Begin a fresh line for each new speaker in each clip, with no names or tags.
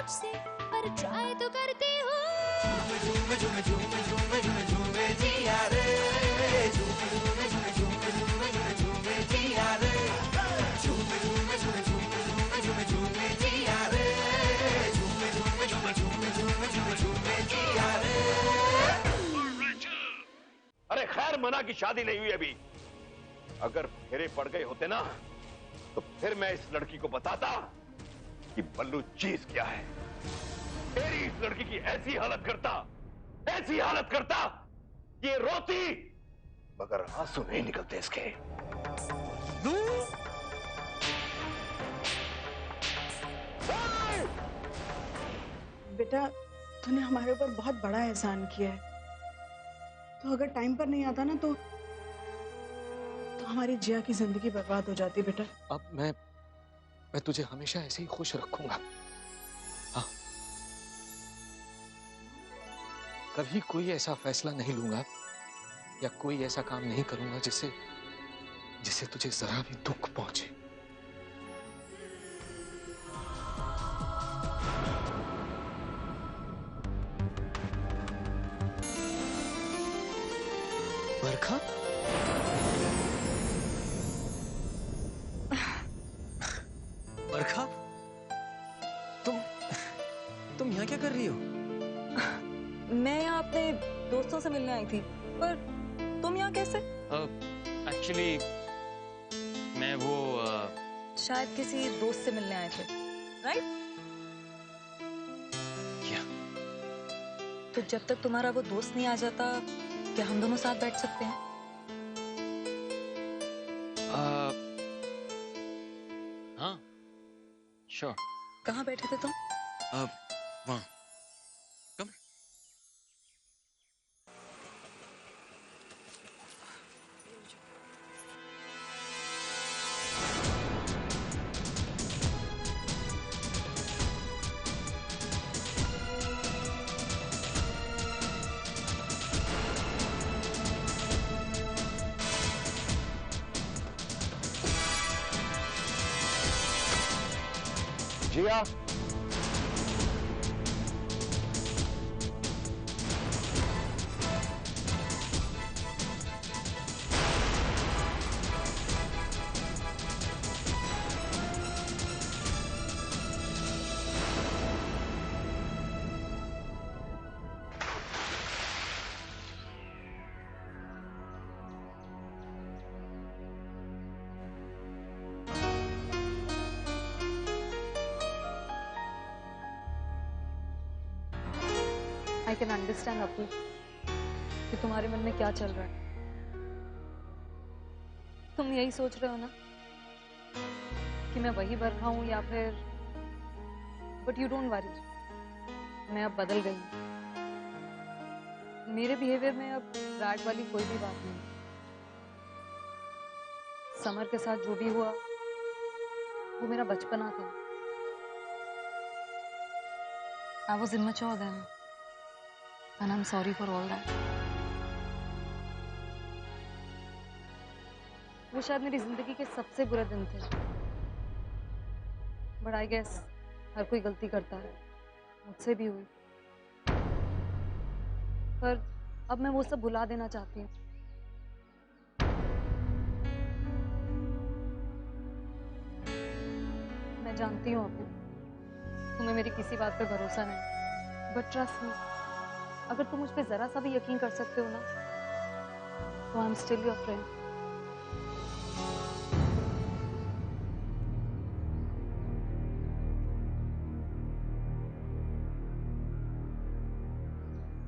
मुझसे, पर ट्राई तो करती हूँ।
झूमे झूमे झूमे झूमे झूमे झूमे जिया रे, झूमे झूमे झूमे झूमे झूमे झूमे झूमे जिया रे, झूमे झूमे झूमे झूमे झूमे झूमे झूमे जिया रे, झूमे झूमे झूमे झूमे झूमे झूमे झूमे जिया रे।
अरे खैर, मना की शादी नहीं हुई अभी। अगर फेरे पड़ गए होते ना, तो फिर मैं इस लड़की को बताता कि बल्लू चीज क्या है। तेरी इस लड़की की ऐसी हालत करता कि ये रोती मगर आंसू नहीं निकलते इसके।
बेटा, तूने हमारे ऊपर बहुत बड़ा एहसान किया है। तो अगर टाइम पर नहीं आता ना तो हमारी जिया की जिंदगी बर्बाद हो जाती बेटा।
अब मैं तुझे हमेशा ऐसे ही खुश रखूंगा। हाँ, कभी कोई ऐसा फैसला नहीं लूंगा या कोई ऐसा काम नहीं करूंगा जिससे तुझे जरा भी दुख पहुंचे। बरखा, बरखा, तुम यहाँ क्या कर रही हो?
मैं यहाँ अपने दोस्तों से मिलने आई थी, पर तुम यहाँ कैसे?
एक्चुअली मैं वो
शायद किसी दोस्त से मिलने आए थे, राइट?
क्या?
तो जब तक तुम्हारा वो दोस्त नहीं आ जाता, क्या हम दोनों साथ बैठ सकते हैं?
हाँ, श्योर।
कहाँ बैठे थे तुम?
वहाँ। कम।
जिया,
I can understand अपू कि तुम्हारे मन में क्या चल रहा है। तुम यही सोच रहे हो ना कि मैं वही बरखा हूँ या फिर, बट यू डोंट वरी, मैं अब बदल गई हूँ। मेरे बिहेवियर में अब रैट वाली कोई भी बात नहीं। समर के साथ जो भी हुआ वो मेरा बचपना था। I was immature then. And I'm sorry for all that. वो शायद मेरी जिंदगी के सबसे बुरे दिन थे। But I guess हर कोई गलती करता है, मुझसे भी हुई। पर अब मैं वो सब भुला देना चाहती हूँ। मैं जानती हूँ अभी तुम्हें मेरी किसी बात पे भरोसा नहीं, but trust me, अगर तुम मुझ पे जरा सा भी यकीन कर सकते हो ना, तो I am still your friend.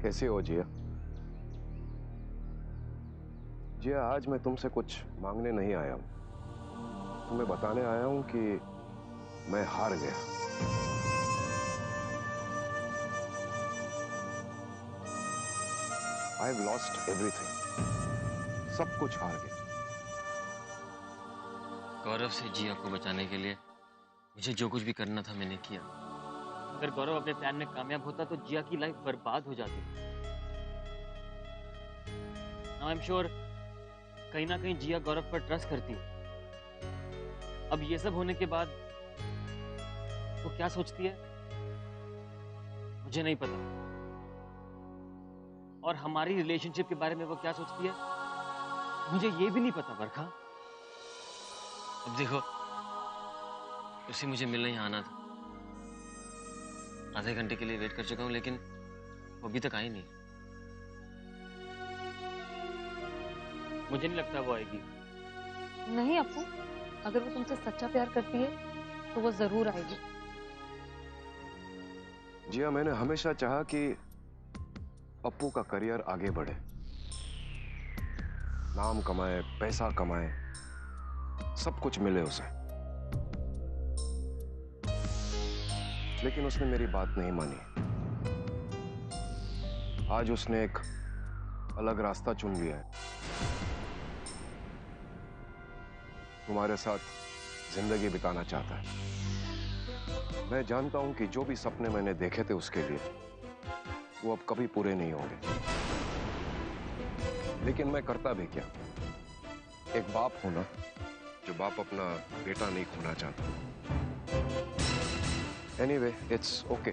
कैसे हो जिया? जिया, आज मैं तुमसे कुछ मांगने नहीं आया हूं, तुम्हें बताने आया हूं कि मैं हार गया। I've lost everything. सब कुछ हार गया।
गौरव से जिया को बचाने के लिए मुझे जो कुछ भी करना था मैंने किया। अगर गौरव अपने प्लान में कामयाब होता तो जिया की लाइफ बर्बाद हो जाती। आई एम श्योर कहीं ना कहीं जिया गौरव पर ट्रस्ट करती है। अब ये सब होने के बाद वो क्या सोचती है मुझे नहीं पता। और हमारी रिलेशनशिप के बारे में वो क्या सोचती है मुझे ये भी नहीं पता बरखा। अब देखो, उसे मुझे मिलने यहाँ आना था। आधे घंटे के लिए वेट कर चुका हूँ, लेकिन वो अभी तक आई नहीं। मुझे नहीं लगता वो आएगी।
नहीं अपू, अगर वो तुमसे सच्चा प्यार करती है तो वो जरूर आएगी।
जिया, मैंने हमेशा चाहा कि अप्पू का करियर आगे बढ़े, नाम कमाए, पैसा कमाए, सब कुछ मिले उसे। लेकिन उसने मेरी बात नहीं मानी। आज उसने एक अलग रास्ता चुन लिया है। तुम्हारे साथ जिंदगी बिताना चाहता है। मैं जानता हूं कि जो भी सपने मैंने देखे थे उसके लिए, वो अब कभी पूरे नहीं होंगे। लेकिन मैं करता भी क्या? एक बाप हूं ना, जो बाप अपना बेटा नहीं खोना चाहता। Anyway, it's okay.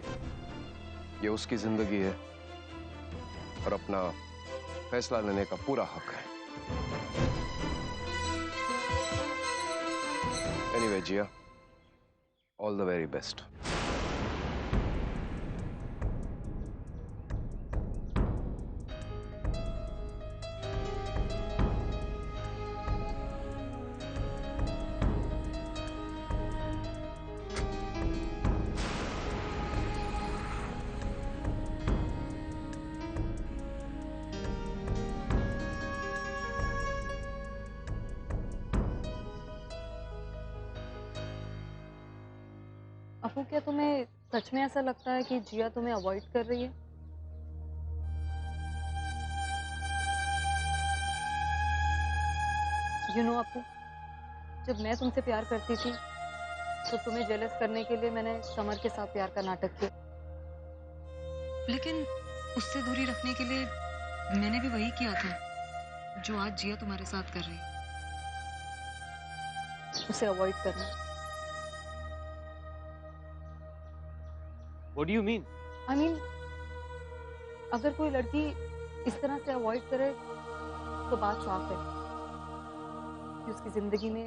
ये उसकी जिंदगी है और अपना फैसला लेने का पूरा हक है। Anyway Jiya, all the very best.
Apu, क्या तुम्हें सच में ऐसा लगता है कि जिया तुम्हें अवॉइड कर रही है? अपू, जब मैं तुमसे प्यार करती थी तो तुम्हें जेलस करने के लिए मैंने समर के साथ प्यार का नाटक किया, लेकिन उससे दूरी रखने के लिए मैंने भी वही किया था जो आज जिया तुम्हारे साथ कर रही है, उसे अवॉइड करना।
What do you mean?
I mean, अगर कोई लड़की इस तरह से अवॉइड करे तो बात साफ है कि उसकी जिंदगी में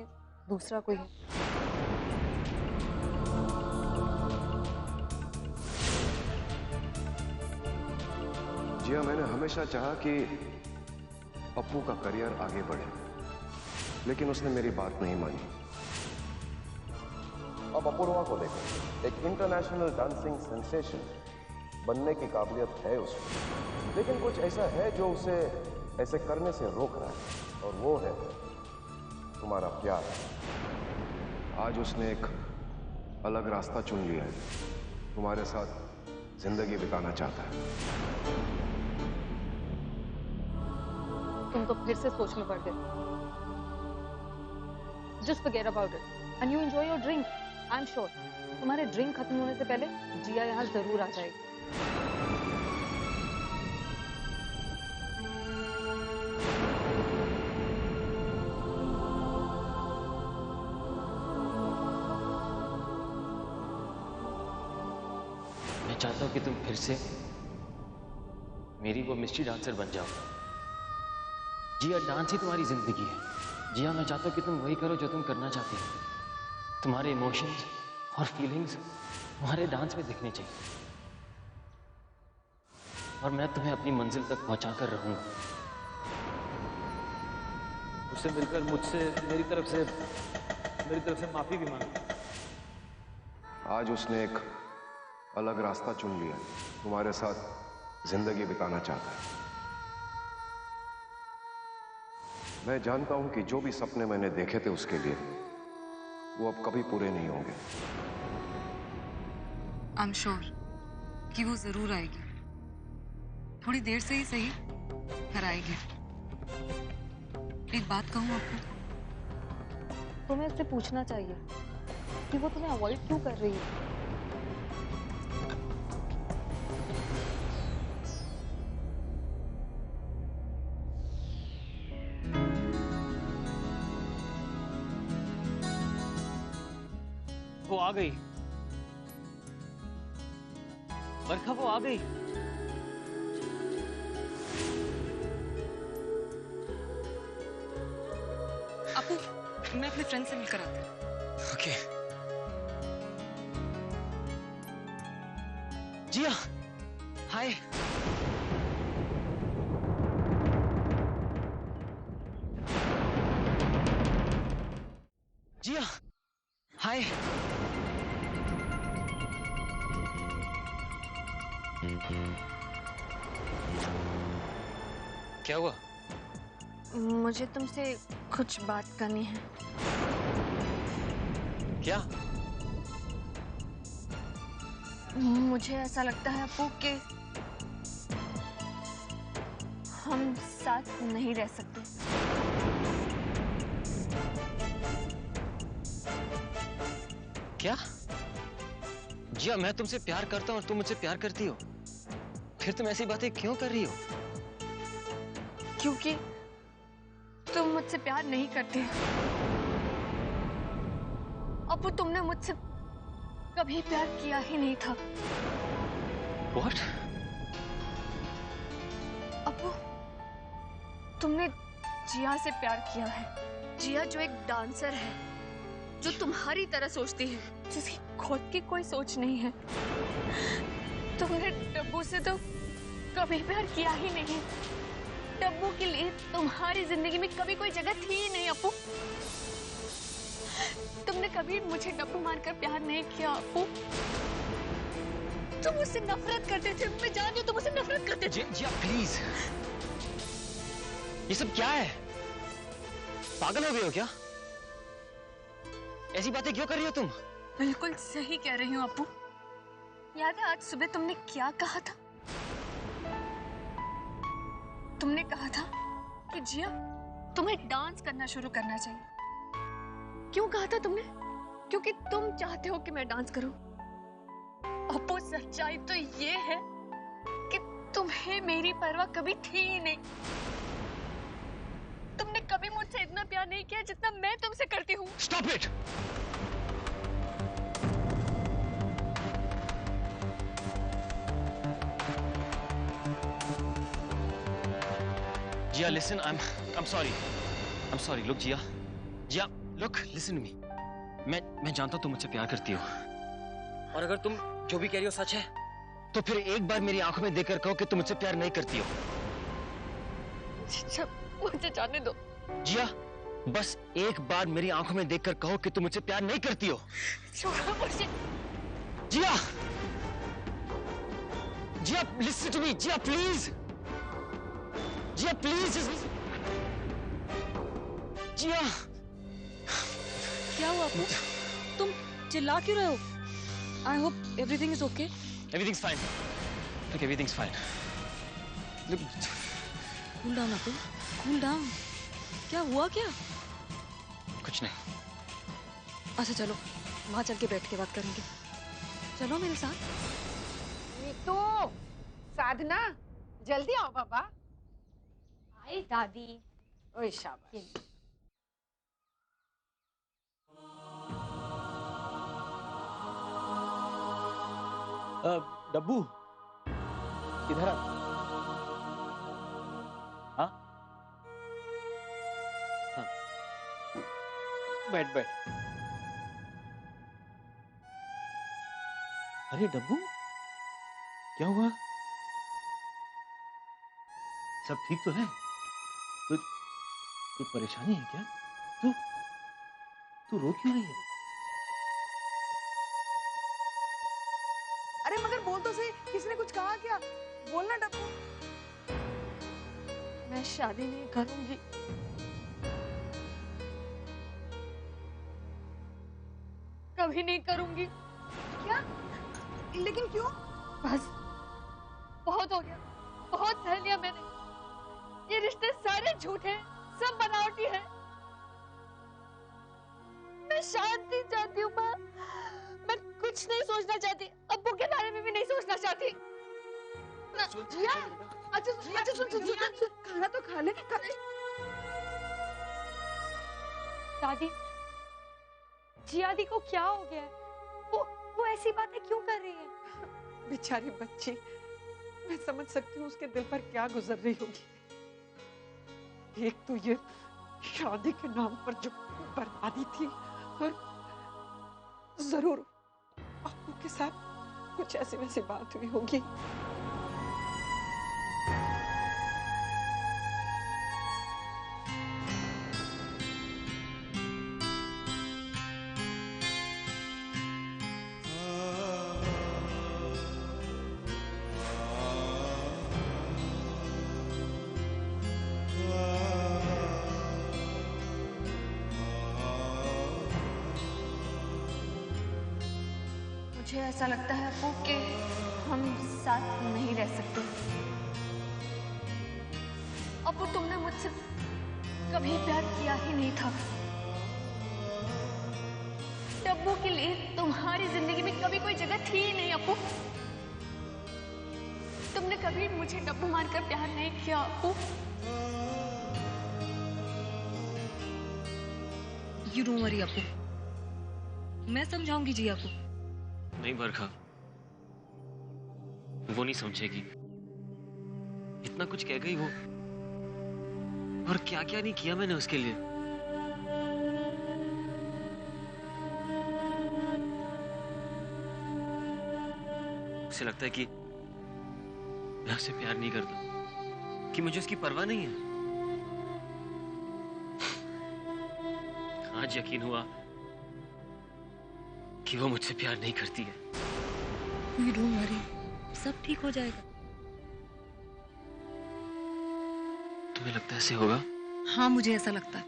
दूसरा कोई है।
जिया, मैंने हमेशा चाहा कि अप्पू का करियर आगे बढ़े, लेकिन उसने मेरी बात नहीं मानी। अब अपूर्वा को देखो, एक इंटरनेशनल डांसिंग सेंसेशन बनने की काबिलियत है उसमें, लेकिन कुछ ऐसा है जो उसे ऐसे करने से रोक रहा है, और वो है तुम्हारा प्यार। आज उसने एक अलग रास्ता चुन लिया है। तुम्हारे साथ जिंदगी बिताना चाहता है।
तुम तो फिर से सोच में पड़ गए। Just forget about it and you enjoy your drink. I'm sure तुम्हारे ड्रिंक खत्म होने से पहले जिया यहाँ जरूर आ जाएगी।
मैं चाहता हूँ कि तुम फिर से मेरी वो मिस्ट्री डांसर बन जाओ। जिया, डांस ही तुम्हारी जिंदगी है। जिया, मैं चाहता हूँ कि तुम वही करो जो तुम करना चाहती हो। तुम्हारे इमोशंस और फीलिंग्स तुम्हारे डांस में दिखने चाहिए, और मैं तुम्हें अपनी मंजिल तक पहुंचा कर रहूंगा।
उससे मिलकर मुझसे मेरी तरफ से माफी भी मांगी।
आज उसने एक अलग रास्ता चुन लिया। तुम्हारे साथ जिंदगी बिताना चाहता है। मैं जानता हूं कि जो भी सपने मैंने देखे थे उसके लिए, वो अब कभी पूरे नहीं होंगे।
I'm sure कि वो जरूर आएगी, थोड़ी देर से ही सही, पर आएगी। एक बात कहूँ आपको, तुम्हें इससे पूछना चाहिए कि वो तुम्हें अवॉइड क्यों कर रही है।
वो आ गई। बरखा वो आ गई।
अपू, मैं अपने फ्रेंड से मिलकर आती हूँ।
ओके। जिया, हाय। जिया, हाय। क्या हुआ?
मुझे तुमसे कुछ बात करनी है।
क्या?
मुझे ऐसा लगता है अपू कि हम साथ नहीं रह सकते।
क्या? जिया, मैं तुमसे प्यार करता हूँ और तुम मुझसे प्यार करती हो, फिर तुम ऐसी बातें क्यों कर रही हो?
क्योंकि तुम मुझसे प्यार नहीं करते। अपू, तुमने मुझसे कभी प्यार किया ही नहीं था।
What?
अपू, तुमने जिया से प्यार किया है। जिया जो एक डांसर है, जो तुम्हारी तरह सोचती है, जिसकी खुद की कोई सोच नहीं है। तुमने डब्बू से तो कभी प्यार किया ही नहीं। डब्बू के लिए तुम्हारी जिंदगी में कभी कोई जगह थी ही नहीं अपू। तुमने कभी मुझे डब्बू मानकर प्यार नहीं किया अपू। तुम मुझसे नफरत करते थे, मैं जानती हूँ तुम मुझसे नफरत करते थे।
जिया प्लीज, ये सब क्या है? पागल हो गए हो क्या? ऐसी बातें क्यों कर रही हो तुम?
बिल्कुल सही कह रही हूँ अपू। याद है आज सुबह तुमने क्या कहा था? तुमने कहा था कि जिया, तुम्हें डांस करना शुरू करना चाहिए। क्यों कहा था तुमने? क्योंकि तुम चाहते हो कि मैं डांस करूं। अपू, सच्चाई तो ये है कि तुम्हें मेरी परवाह कभी थी ही नहीं। तुमने कभी मुझसे इतना प्यार नहीं किया जितना मैं तुमसे करती हूँ।
Stop it! Jia, listen. I'm sorry. I'm sorry. Look, Jia. Jia, look. Listen to me. मैं जानता हूँ तुम मुझसे प्यार करती हो, और अगर तुम जो भी कह रही हो सच है, तो फिर एक बार मेरी आंखों में देखकर कहो कि तुम मुझसे प्यार नहीं करती हो।
मुझे जाने दो।
जिया, बस एक बार मेरी आंखों में देखकर कहो कि तुम मुझसे प्यार नहीं करती हो।
छोड़ो मुझे।
जिया, जिया, listen to me. Jiya, please. Jiya, please. जिया।
क्या हुआ आपको? तुम चिल्ला क्यों रहे हो? I hope everything is okay.
Everything's fine. Look, everything's fine. Look.
Cool down आपू, cool down. क्या हुआ क्या?
कुछ नहीं।
अच्छा चलो, वहाँ चल के बैठ के बात करेंगे। चलो मेरे साथ।
नीतू, साधना, जल्दी आओ बाबा।
आई दादी।
ओए शाबाश।
डब्बू, इधर आ। हाँ हाँ, बैठ बैठ। अरे डब्बू, क्या हुआ? सब ठीक तो है? कोई परेशानी है क्या? तू रो क्यों रही है?
अरे मगर बोल तो सही, किसने कुछ कहा क्या? बोलना डब्बू।
मैं शादी नहीं करूंगी। कभी नहीं करूंगी।
क्या? लेकिन क्यों?
बस बहुत हो गया, बहुत सह लिया मैंने। ये रिश्ते सारे झूठे हैं, सब बनावटी है। मैं शांति चाहती हूँ माँ। मैं कुछ नहीं सोचना चाहती, अब्बू के बारे में भी नहीं सोचना चाहती।
जिया, अच्छा सुन, खाना तो खा ले।
दादी, जिया दी को क्या हो गया है? वो ऐसी बातें क्यों कर रही है?
बेचारी बच्ची, मैं समझ सकती हूँ उसके दिल पर क्या गुजर रही होगी। एक तो ये शादी के नाम पर जो बर्बादी थी, और जरूर आपू के साथ कुछ ऐसी वैसी बात हुई होगी।
मुझे ऐसा लगता है अपू कि हम साथ नहीं रह सकते। अपू, तुमने मुझसे कभी प्यार किया ही नहीं था। डब्बू के लिए तुम्हारी जिंदगी में कभी कोई जगह थी ही नहीं अपू। तुमने कभी मुझे डब्बू मानकर प्यार नहीं किया अपू।
यू डोंट वरी अपू, मैं समझाऊंगी जिया को।
नहीं बरखा, वो नहीं समझेगी। इतना कुछ कह गई वो, और क्या क्या नहीं किया मैंने उसके लिए। उसे लगता है कि मैं उससे प्यार नहीं करता, कि मुझे उसकी परवाह नहीं है। आज यकीन हुआ कि वो मुझसे प्यार नहीं करती है।
यू डोंट वरी, सब ठीक हो जाएगा।
तुम्हें लगता है ऐसे होगा?
हाँ, मुझे ऐसा लगता है।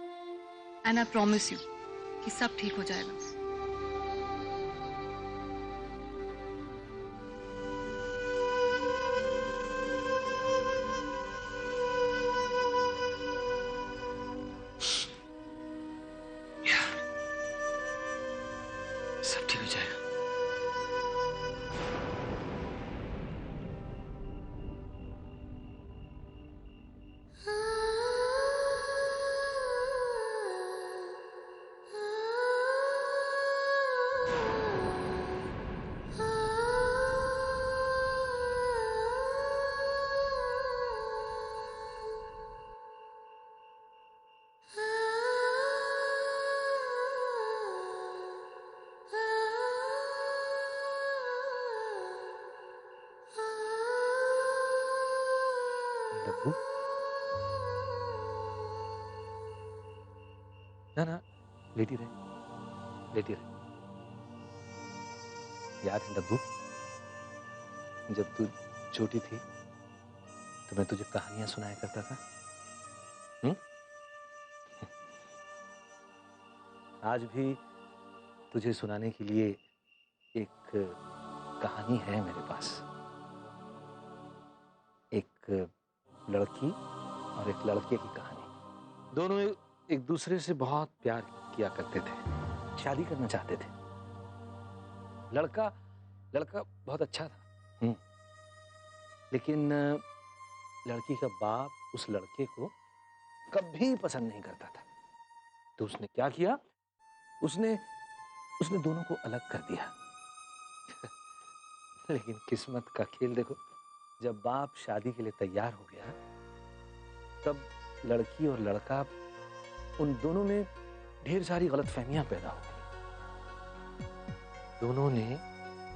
एंड आई प्रॉमिस यू कि सब ठीक हो जाएगा।
सब ठीक हो जाएगा।
डब्बू, ना ना, लेटी रहे, लेटी रहे। याद है डब्बू, जब तू छोटी थी तो मैं तुझे कहानियां सुनाया करता था। आज भी तुझे सुनाने के लिए एक कहानी है मेरे पास। एक लड़की और एक लड़के की कहानी। दोनों एक दूसरे से बहुत प्यार किया करते थे, शादी करना चाहते थे। लड़का बहुत अच्छा था, लेकिन लड़की का बाप उस लड़के को कभी पसंद नहीं करता था। तो उसने क्या किया, उसने दोनों को अलग कर दिया। लेकिन किस्मत का खेल देखो, जब बाप शादी के लिए तैयार हो गया, तब लड़की और लड़का, उन दोनों में ढेर सारी गलतफहमियां पैदा हो गई। दोनों ने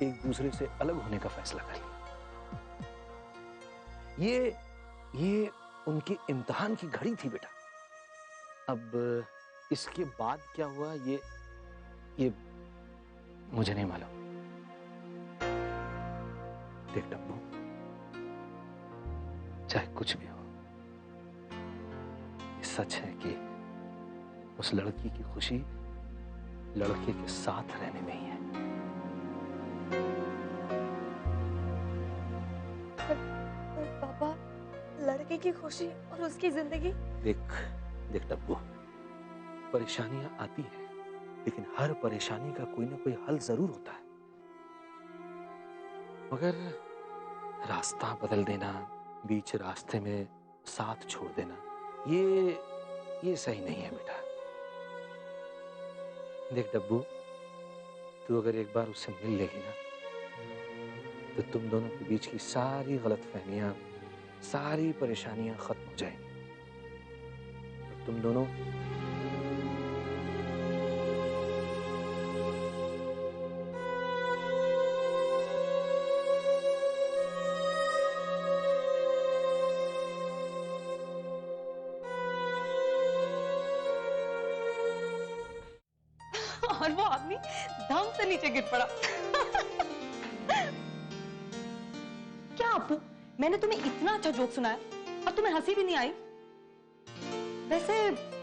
एक दूसरे से अलग होने का फैसला कर लिया। ये उनकी इम्तिहान की घड़ी थी बेटा। अब इसके बाद क्या हुआ ये मुझे नहीं मालूम। देख डब्बू, चाहे कुछ भी हो, ये सच है कि उस लड़की की खुशी लड़के के साथ रहने में ही है।
पापा, लड़के की खुशी और उसकी जिंदगी।
देख डब्बू, परेशानियां आती हैं, लेकिन हर परेशानी का कोई ना कोई हल जरूर होता है। मगर रास्ता बदल देना, बीच रास्ते में साथ छोड़ देना, ये सही नहीं है बेटा। देख डब्बू, तू अगर एक बार उससे मिल लेगी ना, तो तुम दोनों के बीच की सारी गलतफहमियां, सारी परेशानियां खत्म हो जाएंगी और तुम दोनों
और वो आदमी धम से नीचे गिर पड़ा। क्या अपू, मैंने तुम्हें इतना अच्छा जोक सुनाया और तुम्हें हंसी भी नहीं आई? वैसे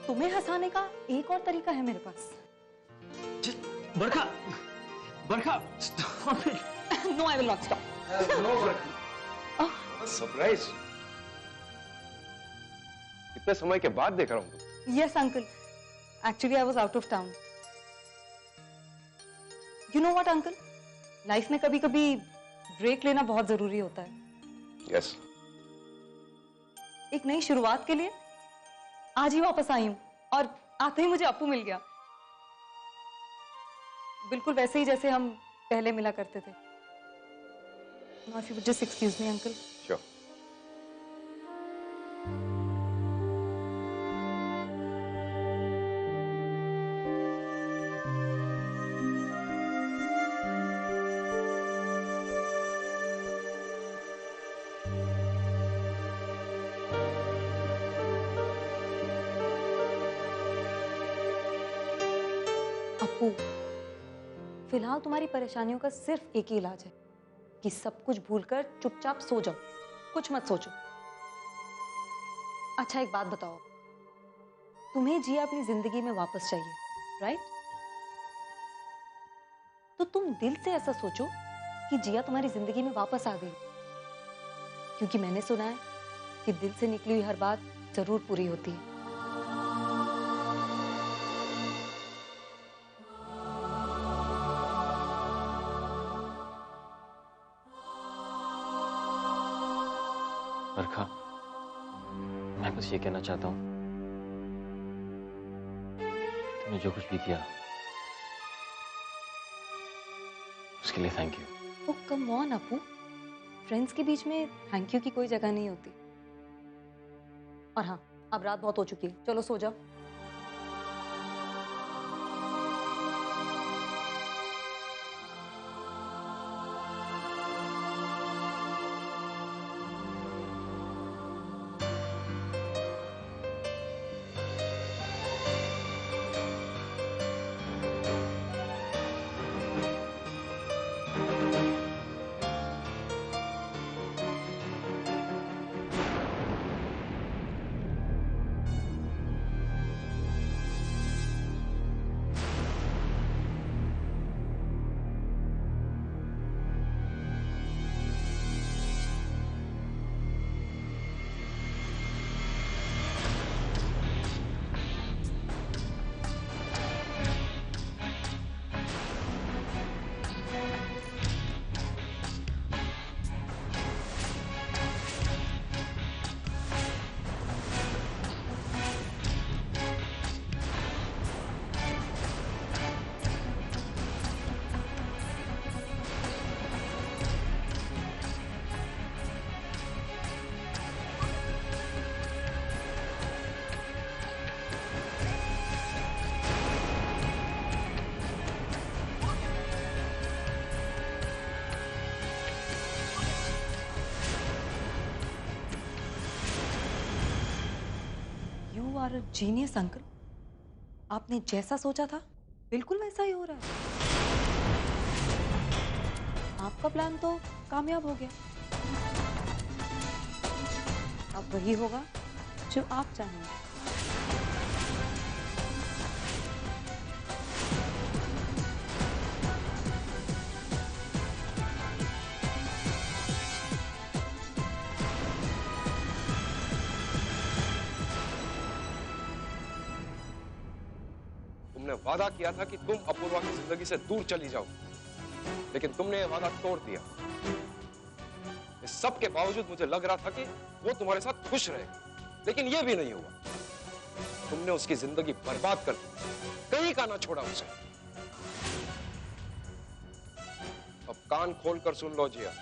तुम्हें हंसाने का एक और तरीका है मेरे पास।
Barkha, Barkha, stop it.
No, I will not stop.
No Barkha. Surprise. इतने समय के बाद देख रहा हूँ।
Yes, uncle. Actually, I was out of town. You know what, uncle? Life में कभी-कभी ब्रेक लेना बहुत जरूरी होता है।
Yes.
एक नई शुरुआत के लिए आज ही वापस आई हूँ और आते ही मुझे अपू मिल गया। बिल्कुल वैसे ही जैसे हम पहले मिला करते थे। Now, if you would just excuse me, uncle.
Sure.
अपू, फिलहाल तुम्हारी परेशानियों का सिर्फ एक ही इलाज है कि सब कुछ भूलकर चुपचाप सो जाओ, कुछ मत सोचो। अच्छा एक बात बताओ, तुम्हें जिया अपनी जिंदगी में वापस चाहिए, राइट? तो तुम दिल से ऐसा सोचो कि जिया तुम्हारी जिंदगी में वापस आ गई, क्योंकि मैंने सुना है कि दिल से निकली हुई हर बात जरूर पूरी होती है।
बरखा, मैं बस ये कहना चाहता हूँ, तुमने जो कुछ भी किया उसके लिए thank you.
Oh come on Apu, friends के बीच में थैंक यू की कोई जगह नहीं होती। और हाँ, अब रात बहुत हो चुकी है, चलो सो जाओ। आर अ जीनियस अंकल, आपने जैसा सोचा था बिल्कुल वैसा ही हो रहा है। आपका प्लान तो कामयाब हो गया। अब वही होगा जो आप चाहेंगे।
तुमने वादा किया था कि तुम अपूर्वा की जिंदगी से दूर चली जाओ, लेकिन तुमने ये वादा तोड़ दिया। इस सब के बावजूद मुझे लग रहा था कि वो तुम्हारे साथ खुश रहेगी, लेकिन ये भी नहीं हुआ। तुमने उसकी जिंदगी बर्बाद कर दी, कहीं का ना छोड़ा उसे। अब कान खोलकर सुन लो जिया,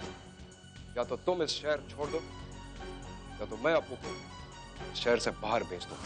या तो तुम इस शहर छोड़ दो या तो मैं अपू को शहर से बाहर भेज दूं।